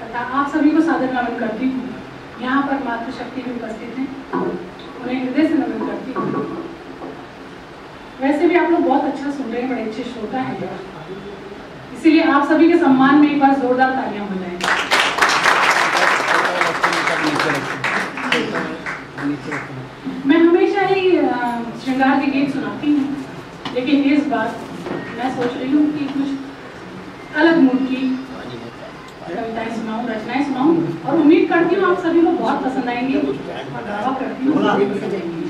तथा आप सभी को सादर नमन करती हूँ। यहाँ पर मातृशक्ति भी उपस्थित हैं, उन्हें हृदय से नमन करती हूँ। वैसे भी आप लोग बहुत अच्छा सुन रहे हैं, बड़े अच्छे श्रोता हैं, इसीलिए आप सभी के सम्मान में एक बार जोरदार तालियां हो जाएं। मैं हमेशा ही श्रृंगार के गीत सुनाती हूँ, लेकिन इस बार मैं सोच रही हूँ कि कुछ अलग मूड की कविताएं सुनाऊं, रचनाएं सुनाऊं, और उम्मीद करती हूँ आप सभी को बहुत पसंद आएंगी और दावा करती हूँ पसंद आएंगी।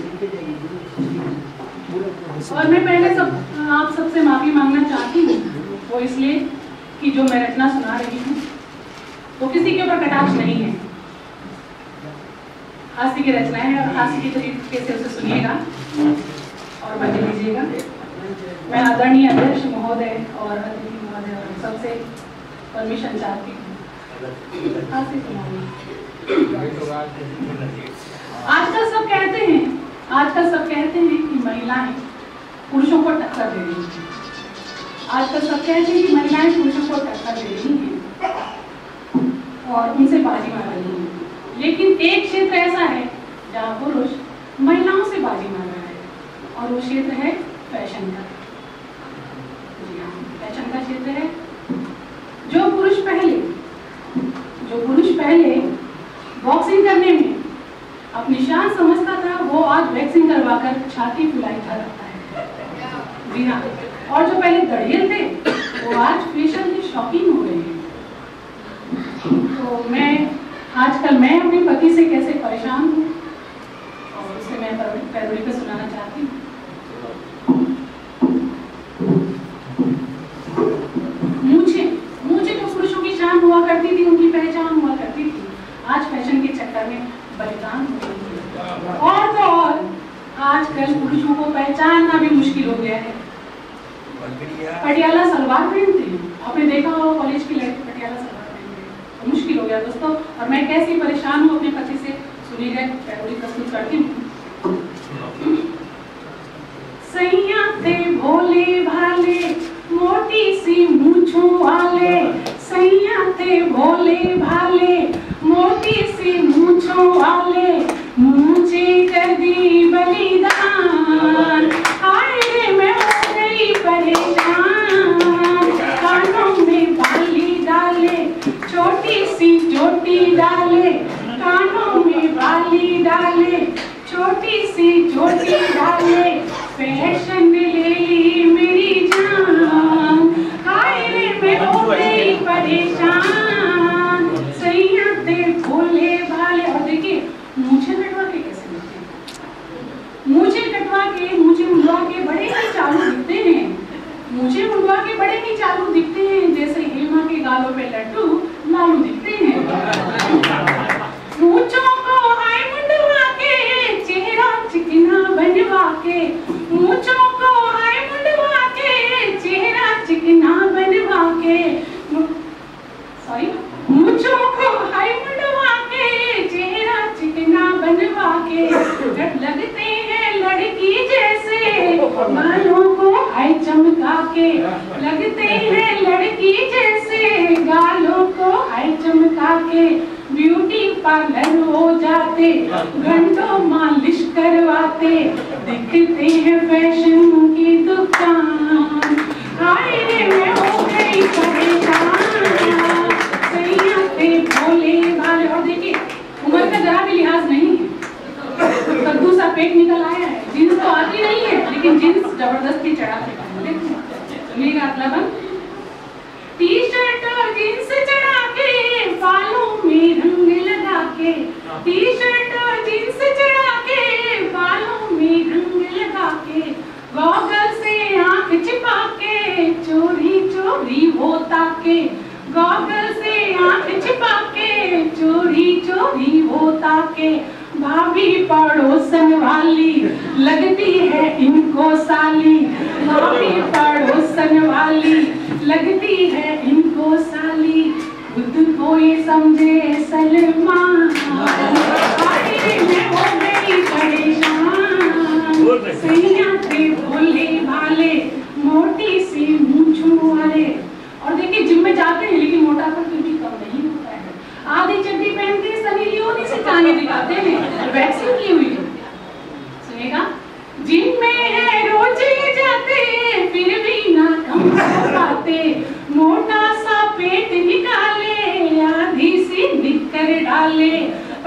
और मैं पहले आप सबसे माफी मांगना चाहती हूँ, वो इसलिए कि जो मैं रचना सुना रही हूँ वो किसी के ऊपर कटाक्ष नहीं है, हास्य की रचना है और हास्य की तरीके से उसे सुनिएगा और मजे लीजिएगा। मैं आदरणीय अध्यक्ष महोदय और अतिथि महोदय और सबसे परमिशन चाहती हूँ। आजकल सब कहते हैं कि महिलाएं पुरुषों को टक्कर दे रही हैं। आजकल सब कहते हैं कि महिलाएं पुरुषों को टक्कर दे रही हैं और उनसे बाजी मार रही हैं, लेकिन एक क्षेत्र ऐसा है जहाँ पुरुष महिलाओं से बाजी मार रहा है और वो क्षेत्र है फैशन का। जी हाँ, फैशन का क्षेत्र है। जो पुरुष पहले बॉक्सिंग करने में अपनी शान समझता था, वो आज वैक्सिंग करवाकर छाती फुलाई था रखता है। जी हाँ, और जो पहले दड़ियल थे वो आज फेशियल के शौकीन हो गए हैं। तो आजकल मैं अपने पति से कैसे परेशान हूँ और उसे मैं पैरोडी पे सुनाना चाहती हूँ। मुझे तो पुरुषों की शान हुआ करती थी, उनकी पहचान हुआ करती थी, आज फैशन के चक्कर में बलिदान हो गई है। और तो और आजकल पुरुषों को पहचानना भी मुश्किल हो गया है। पटियाला सलवार पहनते हैं, आपने देखा होगा कॉलेज की लड़की पटियाला सलवार पहनते हैं, तो मुश्किल हो गया दोस्तों। और मैं कैसी परेशान हूँ अपने पति से, सुनिएगा, पैरोडी प्रस्तुत करती हूँ। सैया थे भोले भाले मोटी सी मूंछों वाले, सैया थे भोले भाले मोटी सी मूंछों वाले, मुझे कर दी बलिदान, हाय रे मैं हो गई परेशान, कानों में बाली डाले छोटी सी चोटी डाले, कानों में बाली डाले छोटी सी चोटी डाले, फैशन ले ली मेरी जान, हाय रे मैं हो गई परेशान, सैया थे भोले भाले। और देखिए मुझे कटवा के कैसे दिखते हैं, मुझे मुंडवा के बड़े ही चालू दिखते हैं, मुझे मुंडवा के बड़े ही चालू दिखते हैं, जैसे हेमा के गालों पे लड्डू लालू दिखते हैं। मूंछों को हाय मुंडवा के, चेहरा चिकना बनवा के, मूंछों को हाय मुंडवा के, चेहरा चिकना बनवा के, मूंछों को हाय मुंडवा के, चेहरा चिकना बनवा के, लगते हैं लड़की जैसे, गालों को हाय चमका के, लगते हैं लड़की जैसे, गालों को हाय चमका के, ब्यूटी पार्लर हो जाते, घंटों मालिश करवाते, दिखते हैं फैशन की दुकान, हाय रे मैं हो गई परेशान, सैया थे भोले भाले। और देखिए उम्र का जरा भी लिहाज नहीं है, कद्दू सा पेट निकल आया है, जींस तो आती नहीं है, लेकिन जींस जबरदस्ती चढ़ा के पहन, सुनिएगा अगला बंद। टी शर्ट और जींस चढ़ा के, बालों में रंग लगा के, टी शर्ट और जींस चढ़ा के, बालों में रंग लगा के, गॉगल से आंख छिपा के, चोरी चोरी वो ताके, गॉगल से आंख छिपा के, चोरी चोरी वो ताके, भाभी पड़ोसन वाली लगती है इनको साली, भाभी पड़ोसन वाली लगती है इनको साली, खुद को ये समझे सलमान, मैं हो गई परेशान, सैया थे भोले भाले मोटी सी मूंछों वाले। और देखिए जिम में जाते हैं लेकिन मोटापा फिर भी कम नहीं होता है,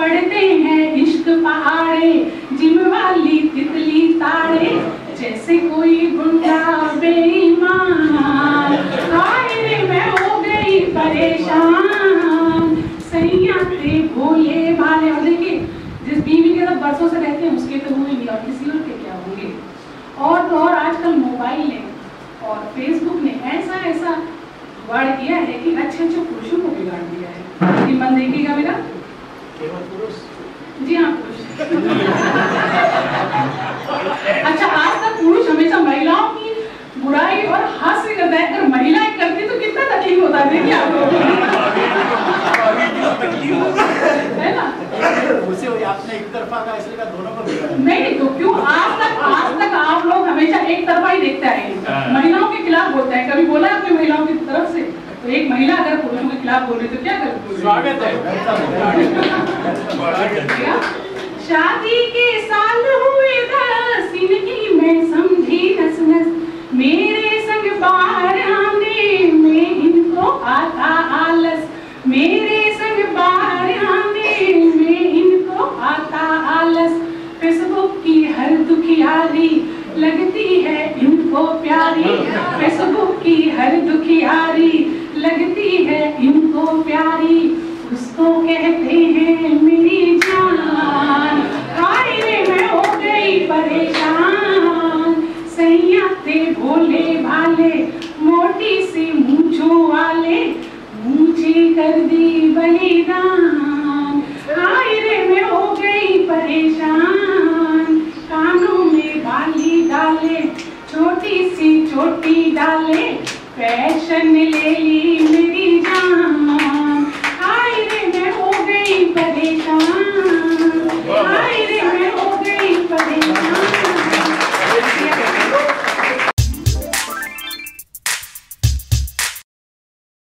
पढ़ते हैं इश्क पहाड़े, जिम वाली तितली ताड़े, जैसे कोई गुंडा बेईमान। हाय रे मैं हो गई परेशान, सैया थे भोले भाले। और देखिए जिस बीवी के साथ बरसों से रहते हैं उसके तो हुए नहीं, और किसी और के क्या होंगे। और तो और आजकल मोबाइल ने और फेसबुक ने ऐसा ऐसा बढ़ किया है कि अच्छे अच्छे पुरुषों को बिगाड़ दिया है। ये मन देखिएगा मेरा, केवल पुरुष? जी हाँ पुरुष। अच्छा आज तक पुरुष हमेशा महिलाओं की बुराई और हास्य करता है, अगर महिलाएं करती तो कितना तकलीफ होता है। देखिए आपको है ना, उसे आपने एक तरफा का इसलिए का दोनों को बिगाड़ा। नहीं तो क्यों आज तक आप लोग हमेशा एक तरफा ही देखते हैं, महिलाओं के खिलाफ बोलते हैं। कभी बोला आपने महिलाओं की तरफ से? तो एक महिला अगर पुरुषों के खिलाफ बोल रही तो क्या करें? स्वागत है। शादी के साल हुए 10, इनकी मैं समझी नस नस, मेरे संग बाहर आने में इनको आता आलस, मेरे संग बाहर आने में इनको आता आलस। फेसबुक की हर दुखियारी लगती है इनको प्यारी, फेसबुक की हर दुखियारी लगती है इनको प्यारी, उसको कहते हैं मेरी जान। हाय रे मैं हो गई परेशान, सैया थे भोले भाले, मोटी सी मूंछों वाले, ऊंची कर दी बलिदान। हाय रे मैं हो गई परेशान, कानों में बाली डाले, छोटी सी चोटी डाले, फैशन ले ली